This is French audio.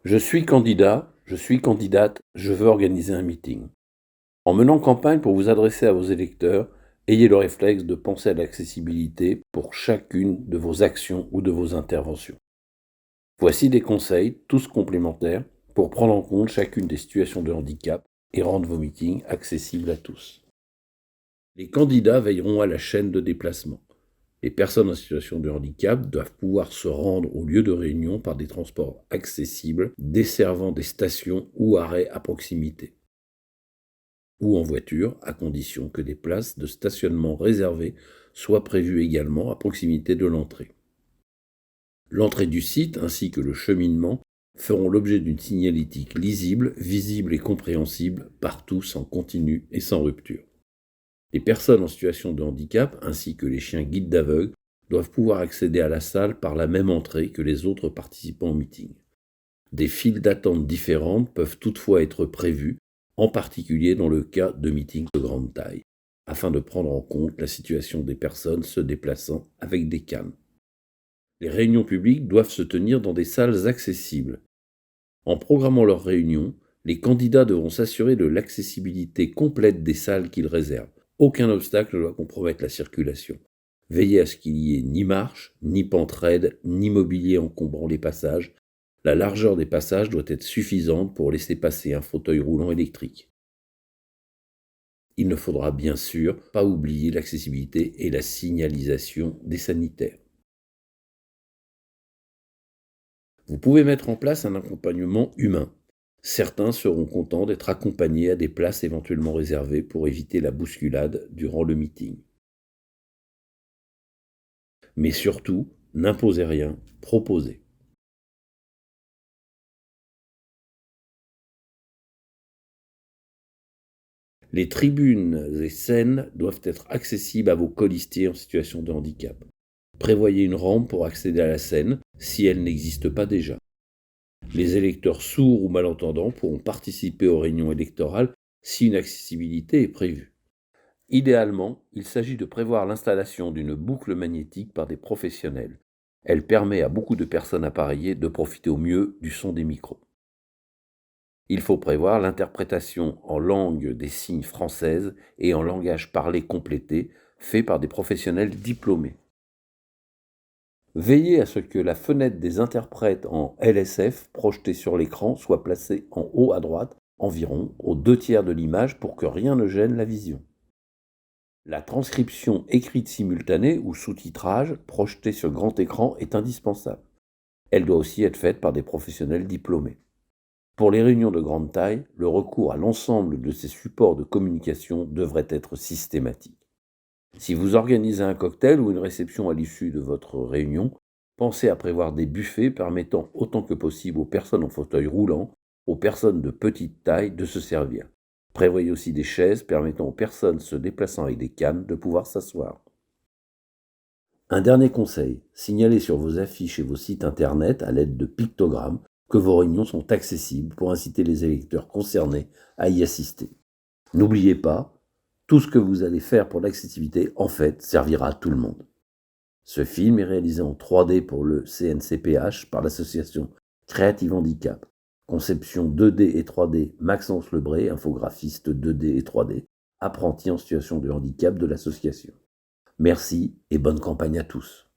Je suis candidat, je suis candidate, je veux organiser un meeting. En menant campagne pour vous adresser à vos électeurs, ayez le réflexe de penser à l'accessibilité pour chacune de vos actions ou de vos interventions. Voici des conseils, tous complémentaires, pour prendre en compte chacune des situations de handicap et rendre vos meetings accessibles à tous. Les candidats veilleront à la chaîne de déplacement. Les personnes en situation de handicap doivent pouvoir se rendre au lieu de réunion par des transports accessibles, desservant des stations ou arrêts à proximité, ou en voiture, à condition que des places de stationnement réservées soient prévues également à proximité de l'entrée. L'entrée du site ainsi que le cheminement feront l'objet d'une signalétique lisible, visible et compréhensible par tous en continu et sans rupture. Les personnes en situation de handicap ainsi que les chiens guides d'aveugles doivent pouvoir accéder à la salle par la même entrée que les autres participants au meeting. Des files d'attente différentes peuvent toutefois être prévues, en particulier dans le cas de meetings de grande taille, afin de prendre en compte la situation des personnes se déplaçant avec des cannes. Les réunions publiques doivent se tenir dans des salles accessibles. En programmant leurs réunions, les candidats devront s'assurer de l'accessibilité complète des salles qu'ils réservent. Aucun obstacle ne doit compromettre la circulation. Veillez à ce qu'il n'y ait ni marche, ni pente raide, ni mobilier encombrant les passages. La largeur des passages doit être suffisante pour laisser passer un fauteuil roulant électrique. Il ne faudra bien sûr pas oublier l'accessibilité et la signalisation des sanitaires. Vous pouvez mettre en place un accompagnement humain. Certains seront contents d'être accompagnés à des places éventuellement réservées pour éviter la bousculade durant le meeting. Mais surtout, n'imposez rien, proposez. Les tribunes et scènes doivent être accessibles à vos colistiers en situation de handicap. Prévoyez une rampe pour accéder à la scène si elle n'existe pas déjà. Les électeurs sourds ou malentendants pourront participer aux réunions électorales si une accessibilité est prévue. Idéalement, il s'agit de prévoir l'installation d'une boucle magnétique par des professionnels. Elle permet à beaucoup de personnes appareillées de profiter au mieux du son des micros. Il faut prévoir l'interprétation en langue des signes française et en langage parlé complété, fait par des professionnels diplômés. Veillez à ce que la fenêtre des interprètes en LSF projetée sur l'écran soit placée en haut à droite, environ aux 2/3 de l'image pour que rien ne gêne la vision. La transcription écrite simultanée ou sous-titrage projeté sur grand écran est indispensable. Elle doit aussi être faite par des professionnels diplômés. Pour les réunions de grande taille, le recours à l'ensemble de ces supports de communication devrait être systématique. Si vous organisez un cocktail ou une réception à l'issue de votre réunion, pensez à prévoir des buffets permettant autant que possible aux personnes en fauteuil roulant, aux personnes de petite taille de se servir. Prévoyez aussi des chaises permettant aux personnes se déplaçant avec des cannes de pouvoir s'asseoir. Un dernier conseil, signalez sur vos affiches et vos sites internet à l'aide de pictogrammes que vos réunions sont accessibles pour inciter les électeurs concernés à y assister. N'oubliez pas, tout ce que vous allez faire pour l'accessibilité, en fait, servira à tout le monde. Ce film est réalisé en 3D pour le CNCPH par l'association Creative Handicap. Conception 2D et 3D Maxence Lebré, infographiste 2D et 3D, apprenti en situation de handicap de l'association. Merci et bonne campagne à tous.